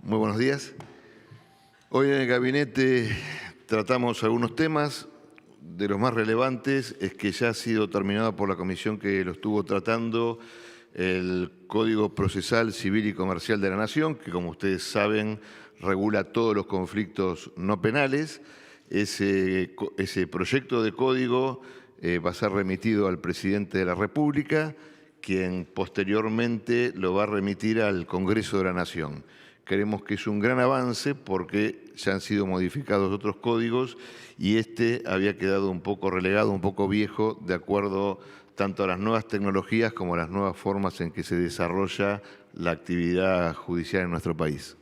Muy buenos días. Hoy en el gabinete tratamos algunos temas. De los más relevantes es que ya ha sido terminado por la comisión que lo estuvo tratando el Código Procesal Civil y Comercial de la Nación, que como ustedes saben regula todos los conflictos no penales. Ese proyecto de código va a ser remitido al presidente de la República, quien posteriormente lo va a remitir al Congreso de la Nación. Creemos que es un gran avance porque ya han sido modificados otros códigos y este había quedado un poco relegado, un poco viejo, de acuerdo tanto a las nuevas tecnologías como a las nuevas formas en que se desarrolla la actividad judicial en nuestro país.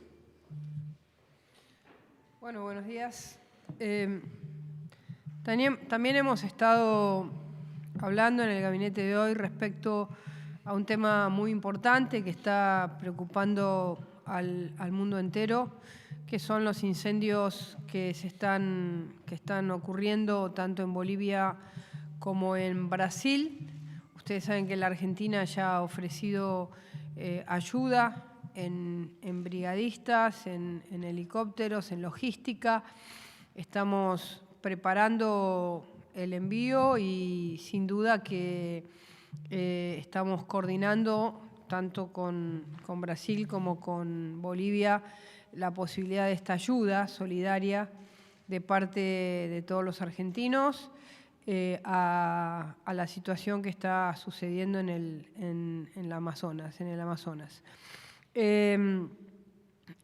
Bueno, buenos días. También hemos estado hablando en el gabinete de hoy respecto a un tema muy importante que está preocupando al mundo entero, que son los incendios que están ocurriendo tanto en Bolivia como en Brasil. Ustedes saben que la Argentina ya ha ofrecido ayuda en brigadistas, en helicópteros, en logística. Estamos preparando el envío y sin duda que estamos coordinando tanto con Brasil como con Bolivia la posibilidad de esta ayuda solidaria de parte de todos los argentinos a la situación que está sucediendo en el Amazonas. En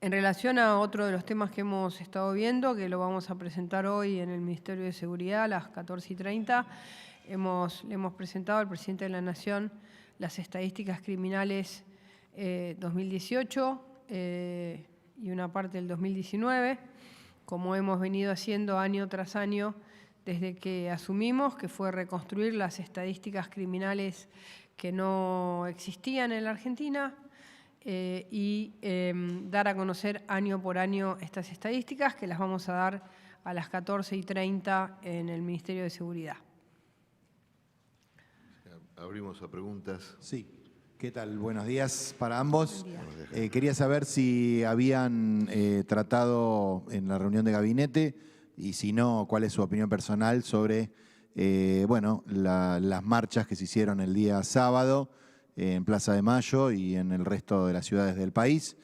relación a otro de los temas que hemos estado viendo, que lo vamos a presentar hoy en el Ministerio de Seguridad a las 14:30, le hemos presentado al presidente de la Nación las estadísticas criminales 2018 y una parte del 2019, como hemos venido haciendo año tras año desde que asumimos, que fue reconstruir las estadísticas criminales que no existían en la Argentina y dar a conocer año por año estas estadísticas, que las vamos a dar a las 14:30 en el Ministerio de Seguridad. Abrimos a preguntas. Sí. ¿Qué tal? Buenos días para ambos. Quería saber si habían tratado en la reunión de gabinete y si no, cuál es su opinión personal sobre las marchas que se hicieron el día sábado en Plaza de Mayo y en el resto de las ciudades del país.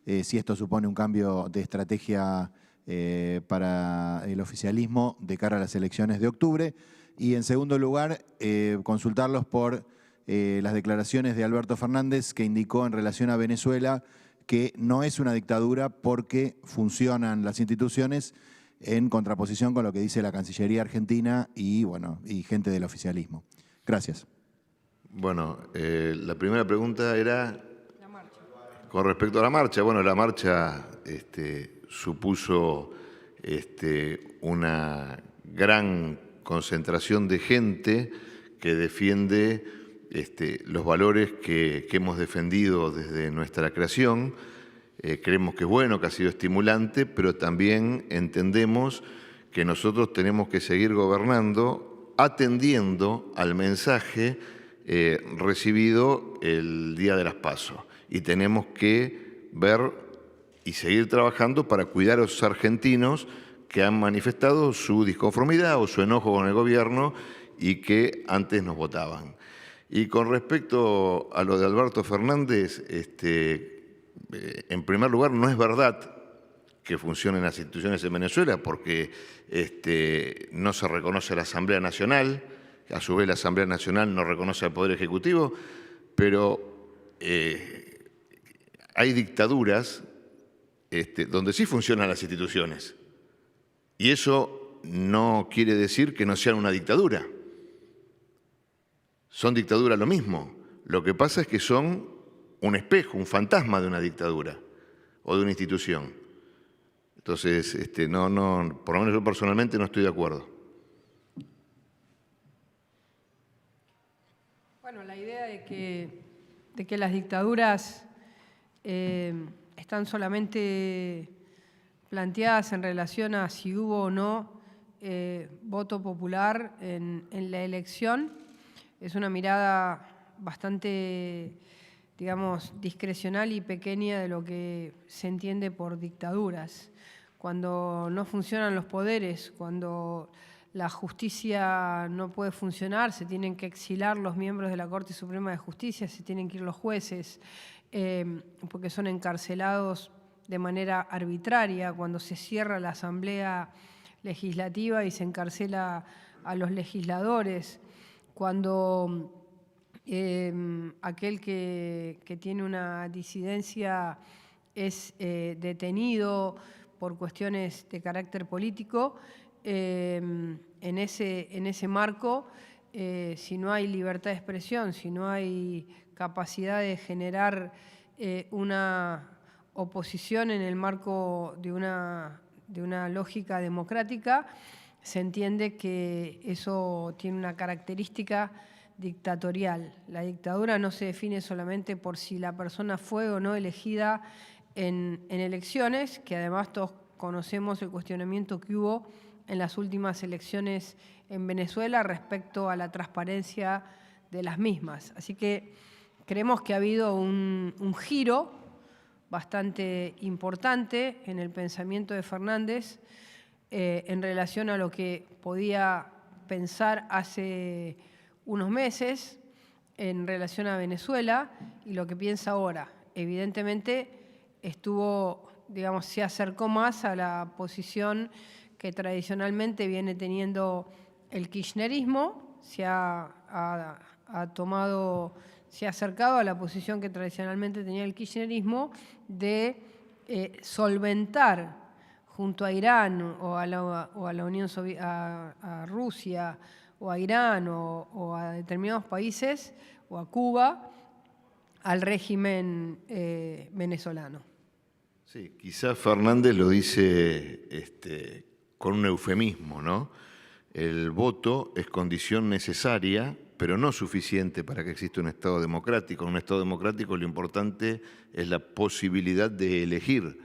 Si esto supone un cambio de estrategia para el oficialismo de cara a las elecciones de octubre. Y en segundo lugar, consultarlos por las declaraciones de Alberto Fernández, que indicó en relación a Venezuela que no es una dictadura porque funcionan las instituciones, en contraposición con lo que dice la Cancillería Argentina y gente del oficialismo. Gracias. Bueno, la primera pregunta era con respecto a la marcha. Bueno, la marcha supuso una gran concentración de gente que defiende los valores que hemos defendido desde nuestra creación. Creemos que es bueno, que ha sido estimulante, pero también entendemos que nosotros tenemos que seguir gobernando atendiendo al mensaje recibido el día de las PASO. Y tenemos que ver y seguir trabajando para cuidar a los argentinos que han manifestado su disconformidad o su enojo con el gobierno y que antes nos votaban. Y con respecto a lo de Alberto Fernández, en primer lugar, no es verdad que funcionen las instituciones en Venezuela porque no se reconoce la Asamblea Nacional, a su vez la Asamblea Nacional no reconoce al Poder Ejecutivo, pero hay dictaduras donde sí funcionan las instituciones. Y eso no quiere decir que no sean una dictadura. Son dictaduras lo mismo. Lo que pasa es que son un espejo, un fantasma de una dictadura o de una institución. Entonces, por lo menos yo personalmente no estoy de acuerdo. Bueno, la idea de que las dictaduras están solamente planteadas en relación a si hubo o no voto popular en la elección es una mirada bastante digamos, discrecional y pequeña de lo que se entiende por dictaduras. Cuando no funcionan los poderes, cuando la justicia no puede funcionar, se tienen que exilar los miembros de la Corte Suprema de Justicia, se tienen que ir los jueces, porque son encarcelados de manera arbitraria, cuando se cierra la Asamblea Legislativa y se encarcela a los legisladores, cuando aquel que tiene una disidencia es detenido por cuestiones de carácter político. En ese marco, si no hay libertad de expresión, si no hay capacidad de generar una oposición en el marco de una lógica democrática, se entiende que eso tiene una característica dictatorial. La dictadura no se define solamente por si la persona fue o no elegida en elecciones, que además todos conocemos el cuestionamiento que hubo en las últimas elecciones en Venezuela respecto a la transparencia de las mismas. Así que creemos que ha habido un giro bastante importante en el pensamiento de Fernández en relación a lo que podía pensar hace unos meses en relación a Venezuela y lo que piensa ahora. Evidentemente se acercó más a la posición que tradicionalmente viene teniendo el kirchnerismo, se ha acercado a la posición que tradicionalmente tenía el kirchnerismo de solventar junto a Irán o a la Unión Soviética, a Rusia o a Irán o a determinados países o a Cuba, al régimen venezolano. Sí, quizás Fernández lo dice con un eufemismo, ¿no? El voto es condición necesaria, pero no suficiente para que exista un Estado democrático. En un Estado democrático lo importante es la posibilidad de elegir.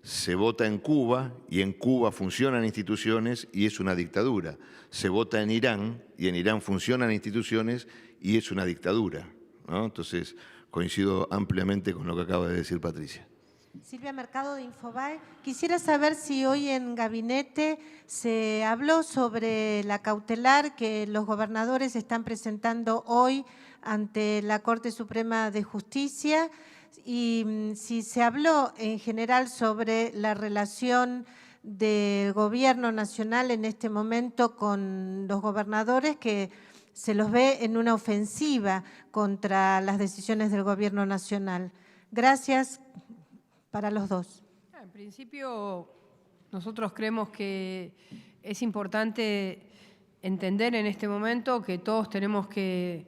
Se vota en Cuba y en Cuba funcionan instituciones y es una dictadura. Se vota en Irán y en Irán funcionan instituciones y es una dictadura, ¿no? Entonces, coincido ampliamente con lo que acaba de decir Patricia. Silvia Mercado de Infobae. Quisiera saber si hoy en gabinete se habló sobre la cautelar que los gobernadores están presentando hoy ante la Corte Suprema de Justicia y si se habló en general sobre la relación del gobierno nacional en este momento con los gobernadores, que se los ve en una ofensiva contra las decisiones del gobierno nacional. Gracias para los dos. En principio, nosotros creemos que es importante entender en este momento que todos tenemos que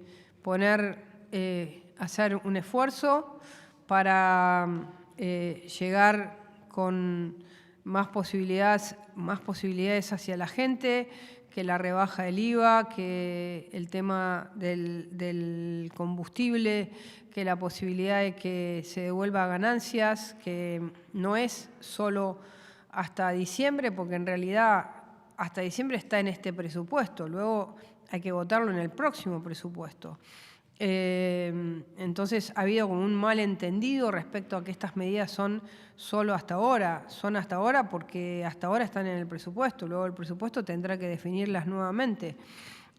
hacer un esfuerzo para llegar con más posibilidades hacia la gente, que la rebaja del IVA, que el tema del combustible, que la posibilidad de que se devuelva ganancias, que no es solo hasta diciembre, porque en realidad hasta diciembre está en este presupuesto, luego hay que votarlo en el próximo presupuesto. Entonces ha habido como un malentendido respecto a que estas medidas son solo hasta ahora. Son hasta ahora porque hasta ahora están en el presupuesto, luego el presupuesto tendrá que definirlas nuevamente.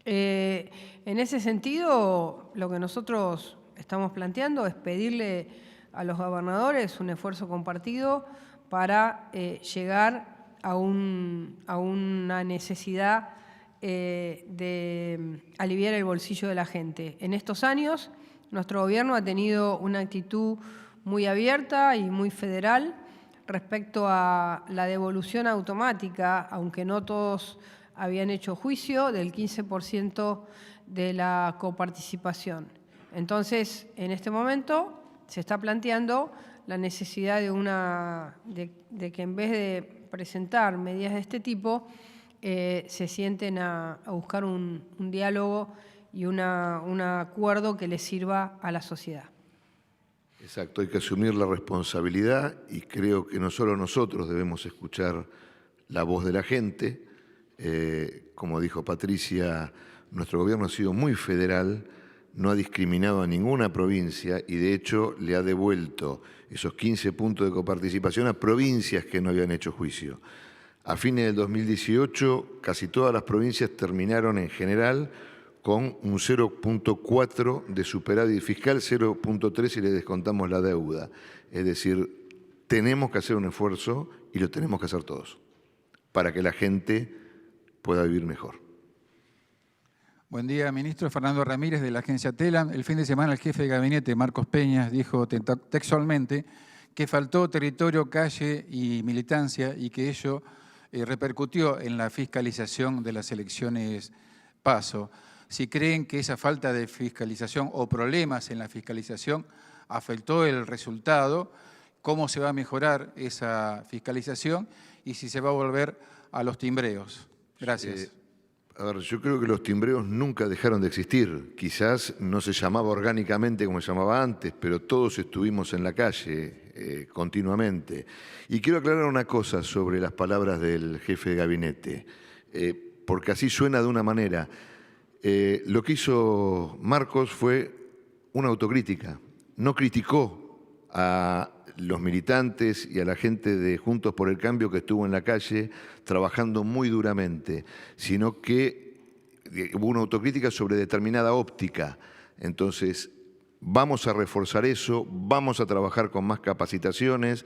En ese sentido, lo que nosotros estamos planteando es pedirle a los gobernadores un esfuerzo compartido para llegar a una necesidad de aliviar el bolsillo de la gente. En estos años, nuestro gobierno ha tenido una actitud muy abierta y muy federal respecto a la devolución automática, aunque no todos habían hecho juicio, del 15% de la coparticipación. Entonces, en este momento se está planteando la necesidad de que en vez de presentar medidas de este tipo, se sienten a buscar un diálogo y un acuerdo que les sirva a la sociedad. Exacto, hay que asumir la responsabilidad y creo que no solo nosotros debemos escuchar la voz de la gente. Como dijo Patricia, nuestro gobierno ha sido muy federal, no ha discriminado a ninguna provincia y de hecho le ha devuelto esos 15 puntos de coparticipación a provincias que no habían hecho juicio. A fines del 2018, casi todas las provincias terminaron en general con un 0,4 de superávit fiscal, 0,3 si le descontamos la deuda. Es decir, tenemos que hacer un esfuerzo y lo tenemos que hacer todos para que la gente pueda vivir mejor. Buen día, ministro. Fernando Ramírez, de la agencia TELAM. El fin de semana el jefe de gabinete, Marcos Peña, dijo textualmente que faltó territorio, calle y militancia y que ello repercutió en la fiscalización de las elecciones PASO. Si creen que esa falta de fiscalización o problemas en la fiscalización afectó el resultado, cómo se va a mejorar esa fiscalización y si se va a volver a los timbreos. Gracias. A ver, yo creo que los timbreos nunca dejaron de existir. Quizás no se llamaba orgánicamente como se llamaba antes, pero todos estuvimos en la calle continuamente. Y quiero aclarar una cosa sobre las palabras del jefe de gabinete, porque así suena de una manera. Lo que hizo Marcos fue una autocrítica. No criticó a los militantes y a la gente de Juntos por el Cambio que estuvo en la calle trabajando muy duramente, sino que hubo una autocrítica sobre determinada óptica. Entonces, vamos a reforzar eso, vamos a trabajar con más capacitaciones,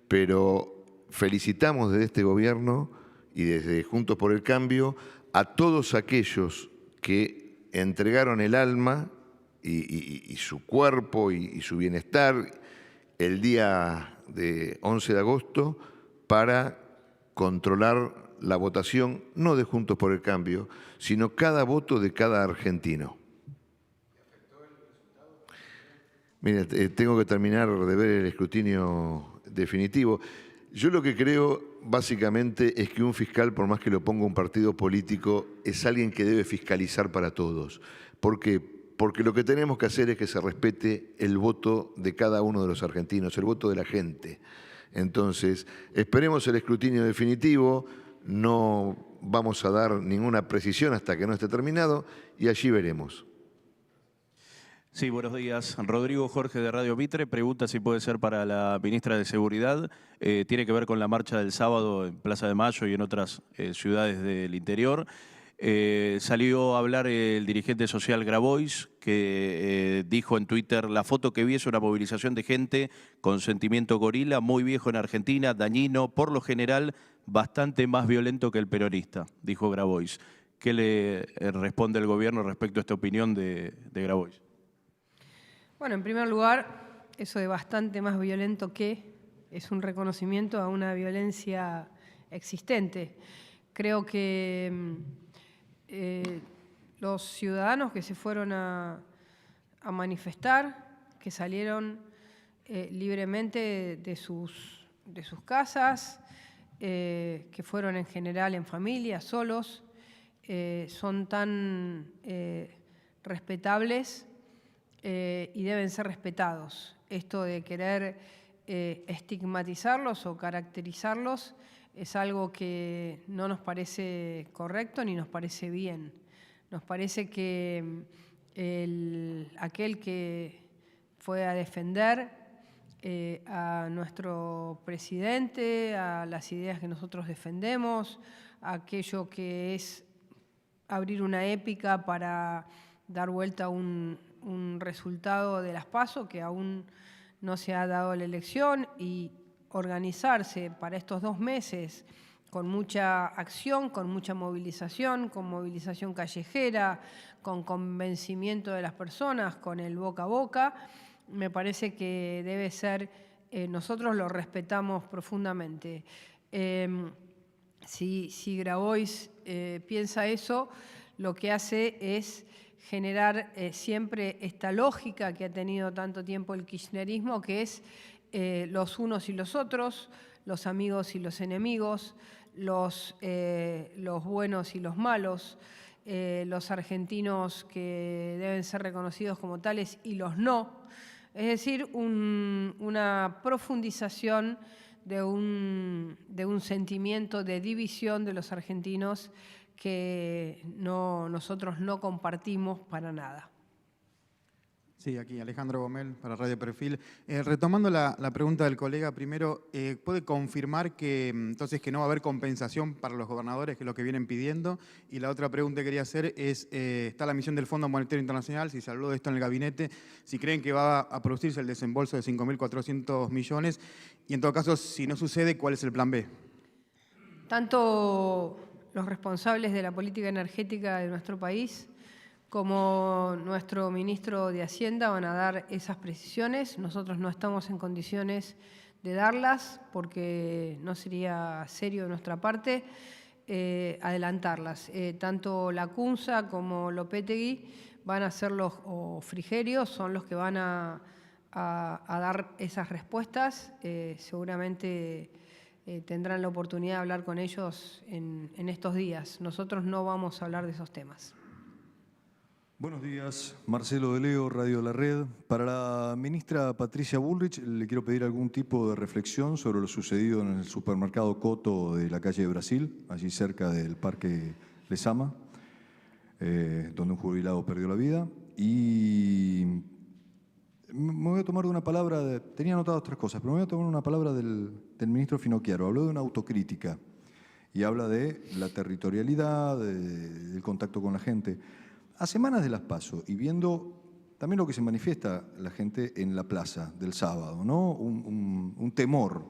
pero felicitamos desde este gobierno y desde Juntos por el Cambio a todos aquellos que entregaron el alma y su cuerpo y su bienestar el día de 11 de agosto para controlar la votación, no de Juntos por el Cambio, sino cada voto de cada argentino. Mira, tengo que terminar de ver el escrutinio definitivo. Yo lo que creo básicamente es que un fiscal, por más que lo ponga un partido político, es alguien que debe fiscalizar para todos. ¿Por qué? Porque lo que tenemos que hacer es que se respete el voto de cada uno de los argentinos, el voto de la gente. Entonces, esperemos el escrutinio definitivo, no vamos a dar ninguna precisión hasta que no esté terminado y allí veremos. Sí, buenos días. Rodrigo Jorge de Radio Mitre pregunta si puede ser para la ministra de Seguridad. Tiene que ver con la marcha del sábado en Plaza de Mayo y en otras ciudades del interior. Salió a hablar el dirigente social Grabois, que dijo en Twitter: la foto que vi es una movilización de gente con sentimiento gorila, muy viejo en Argentina, dañino, por lo general bastante más violento que el peronista, dijo Grabois. ¿Qué le responde el gobierno respecto a esta opinión de Grabois? Bueno, en primer lugar, eso de bastante más violento que es un reconocimiento a una violencia existente. Creo que los ciudadanos que se fueron a manifestar, que salieron libremente de sus casas, que fueron en general en familia, solos, son tan respetables y deben ser respetados. Esto de querer estigmatizarlos o caracterizarlos es algo que no nos parece correcto ni nos parece bien. Nos parece que aquel que fue a defender a nuestro presidente, a las ideas que nosotros defendemos, a aquello que es abrir una épica para dar vuelta a un resultado de las PASO que aún no se ha dado la elección, y organizarse para estos 2 meses con mucha acción, con mucha movilización, con movilización callejera, con convencimiento de las personas, con el boca a boca, me parece que debe ser, nosotros lo respetamos profundamente. Si Grabois piensa eso, lo que hace es generar siempre esta lógica que ha tenido tanto tiempo el kirchnerismo, que es los unos y los otros, los amigos y los enemigos, los buenos y los malos, los argentinos que deben ser reconocidos como tales y los no. Es decir, una profundización de un sentimiento de división de los argentinos que nosotros no compartimos para nada. Sí, aquí Alejandro Gomel para Radio Perfil. Retomando la pregunta del colega, primero, ¿puede confirmar que entonces que no va a haber compensación para los gobernadores, que es lo que vienen pidiendo? Y la otra pregunta que quería hacer es, está la misión del Fondo Monetario Internacional, si se habló de esto en el gabinete, si creen que va a producirse el desembolso de 5.400 millones y en todo caso, si no sucede, ¿cuál es el plan B? Tanto los responsables de la política energética de nuestro país como nuestro ministro de Hacienda van a dar esas precisiones. Nosotros no estamos en condiciones de darlas porque no sería serio de nuestra parte adelantarlas. Tanto la CUNSA como Lopetegui van a ser o Frigerio son los que van a dar esas respuestas. Seguramente tendrán la oportunidad de hablar con ellos en estos días. Nosotros no vamos a hablar de esos temas. Buenos días, Marcelo de Leo, Radio La Red. Para la ministra Patricia Bullrich le quiero pedir algún tipo de reflexión sobre lo sucedido en el supermercado Coto de la calle de Brasil, allí cerca del Parque Lezama, donde un jubilado perdió la vida. Y me voy a tomar una palabra, tenía anotadas otras cosas, pero me voy a tomar una palabra del ministro Finocchiaro. Habló de una autocrítica y habla de la territorialidad, del contacto con la gente. A semanas de las PASO y viendo también lo que se manifiesta la gente en la plaza del sábado, ¿no? Un temor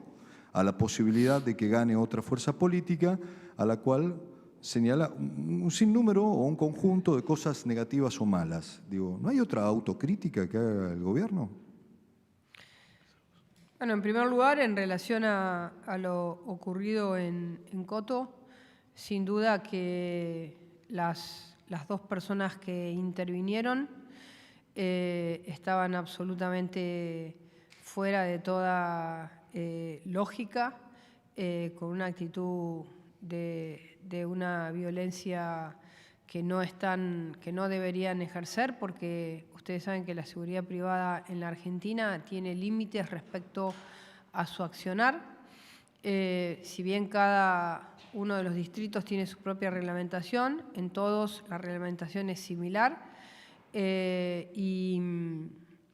a la posibilidad de que gane otra fuerza política a la cual señala un sinnúmero o un conjunto de cosas negativas o malas. Digo, ¿no hay otra autocrítica que haga el gobierno? Bueno, en primer lugar, en relación a lo ocurrido en Coto, sin duda que las dos personas que intervinieron estaban absolutamente fuera de toda lógica, con una actitud de una violencia que no deberían ejercer, porque ustedes saben que la seguridad privada en la Argentina tiene límites respecto a su accionar. Si bien cada uno de los distritos tiene su propia reglamentación, en todos la reglamentación es similar y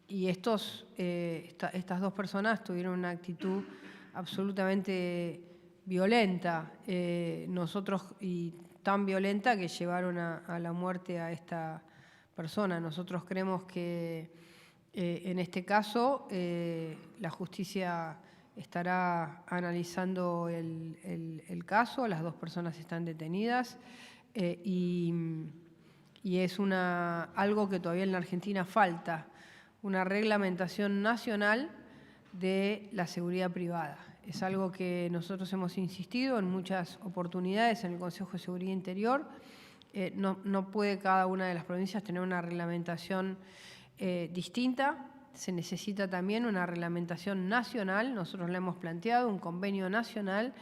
estas dos personas tuvieron una actitud absolutamente violenta, y tan violenta que llevaron a la muerte a esta persona. Nosotros creemos que en este caso la justicia estará analizando el caso, las dos personas están detenidas y es algo que todavía en la Argentina falta, una reglamentación nacional de la seguridad privada. Es algo que nosotros hemos insistido en muchas oportunidades en el Consejo de Seguridad Interior. No puede cada una de las provincias tener una reglamentación distinta. Se necesita también una reglamentación nacional, nosotros le hemos planteado un convenio nacional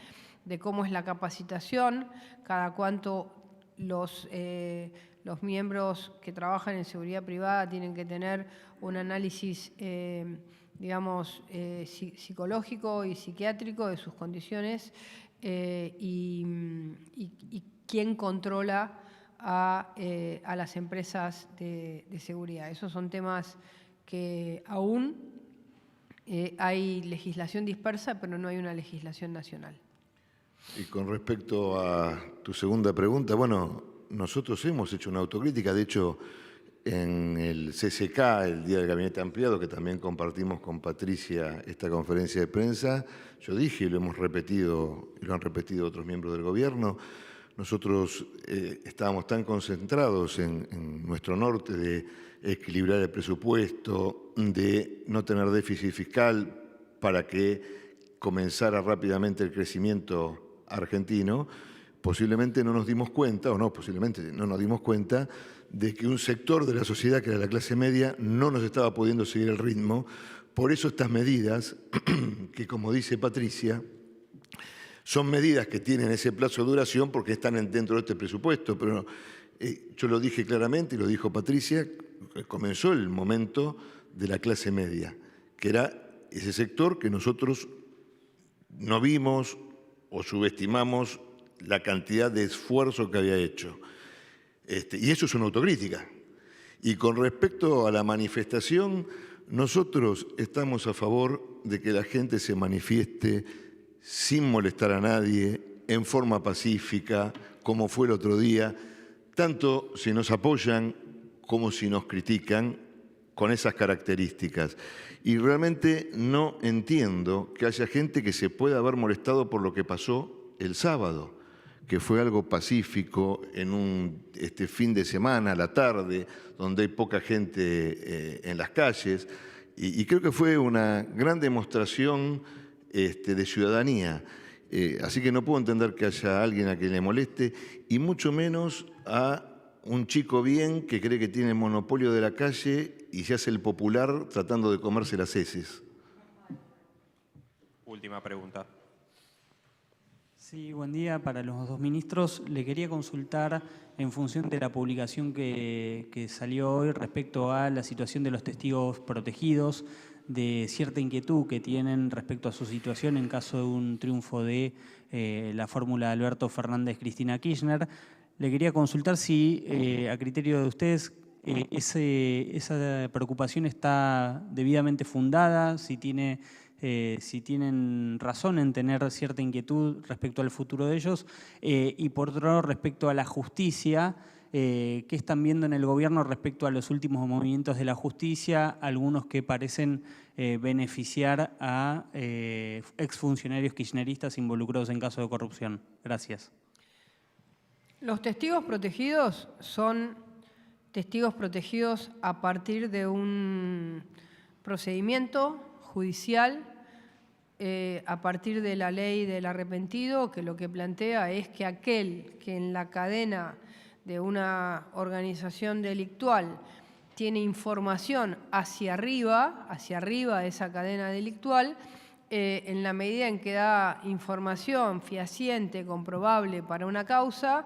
de cómo es la capacitación, cada cuánto los miembros que trabajan en seguridad privada tienen que tener un análisis, psicológico y psiquiátrico de sus condiciones y quién controla a las empresas de seguridad. Esos son temas que aún hay legislación dispersa, pero no hay una legislación nacional. Y con respecto a tu segunda pregunta, bueno, nosotros hemos hecho una autocrítica, de hecho, en el CCK, el Día del Gabinete Ampliado, que también compartimos con Patricia esta conferencia de prensa, yo dije, y lo hemos repetido, y lo han repetido otros miembros del gobierno, nosotros estábamos tan concentrados en nuestro norte de equilibrar el presupuesto, de no tener déficit fiscal para que comenzara rápidamente el crecimiento argentino, posiblemente no nos dimos cuenta, o no, posiblemente no nos dimos cuenta de que un sector de la sociedad, que era la clase media, no nos estaba pudiendo seguir el ritmo. Por eso estas medidas, que como dice Patricia, son medidas que tienen ese plazo de duración porque están dentro de este presupuesto, pero yo lo dije claramente y lo dijo Patricia, comenzó el momento de la clase media, que era ese sector que nosotros no vimos o subestimamos la cantidad de esfuerzo que había hecho. Y eso es una autocrítica. Y con respecto a la manifestación, nosotros estamos a favor de que la gente se manifieste sin molestar a nadie, en forma pacífica, como fue el otro día, tanto si nos apoyan como si nos critican, con esas características. Y realmente no entiendo que haya gente que se pueda haber molestado por lo que pasó el sábado, que fue algo pacífico en un fin de semana, a la tarde, donde hay poca gente en las calles. Y creo que fue una gran demostración de ciudadanía. Así que no puedo entender que haya alguien a quien le moleste, y mucho menos a un chico bien que cree que tiene el monopolio de la calle y se hace el popular tratando de comerse las heces. Última pregunta. Sí, buen día para los dos ministros. Le quería consultar en función de la publicación que salió hoy respecto a la situación de los testigos protegidos, de cierta inquietud que tienen respecto a su situación en caso de un triunfo de la fórmula de Alberto Fernández-Cristina Kirchner. Le quería consultar si, a criterio de ustedes, esa preocupación está debidamente fundada, si tienen razón en tener cierta inquietud respecto al futuro de ellos, y por otro lado, respecto a la justicia, ¿qué están viendo en el gobierno respecto a los últimos movimientos de la justicia, algunos que parecen beneficiar a exfuncionarios kirchneristas involucrados en casos de corrupción? Gracias. Los testigos protegidos son testigos protegidos a partir de un procedimiento judicial, a partir de la ley del arrepentido, que lo que plantea es que aquel que en la cadena de una organización delictual tiene información hacia arriba de esa cadena delictual, en la medida en que da información fehaciente, comprobable para una causa,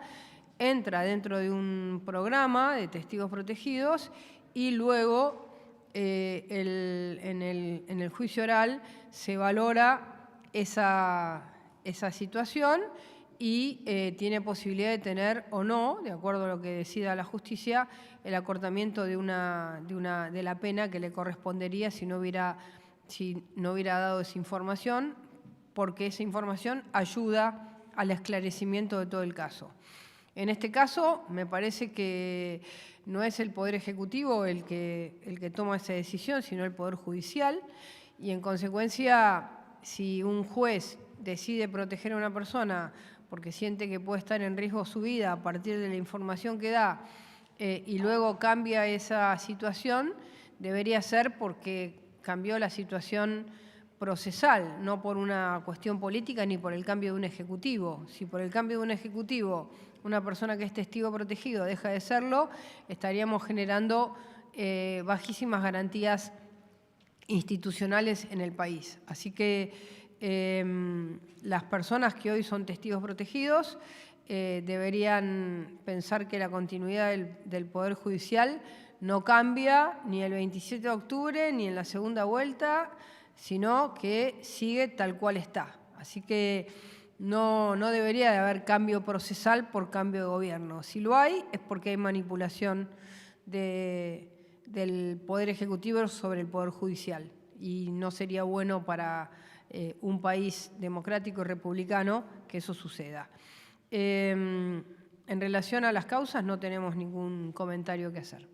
entra dentro de un programa de testigos protegidos y luego en el juicio oral se valora esa situación y tiene posibilidad de tener o no, de acuerdo a lo que decida la justicia, el acortamiento de la pena que le correspondería si no hubiera dado esa información, porque esa información ayuda al esclarecimiento de todo el caso. En este caso, me parece que no es el Poder Ejecutivo el que toma esa decisión, sino el Poder Judicial, y en consecuencia, si un juez decide proteger a una persona porque siente que puede estar en riesgo su vida a partir de la información que da y luego cambia esa situación, debería ser porque cambió la situación procesal, no por una cuestión política ni por el cambio de un ejecutivo. Si por el cambio de un ejecutivo una persona que es testigo protegido deja de serlo, estaríamos generando bajísimas garantías institucionales en el país. Así que las personas que hoy son testigos protegidos deberían pensar que la continuidad del Poder Judicial no cambia ni el 27 de octubre ni en la segunda vuelta, sino que sigue tal cual está. Así que no debería de haber cambio procesal por cambio de gobierno. Si lo hay, es porque hay manipulación del Poder Ejecutivo sobre el Poder Judicial. Y no sería bueno para un país democrático y republicano que eso suceda. En relación a las causas, no tenemos ningún comentario que hacer.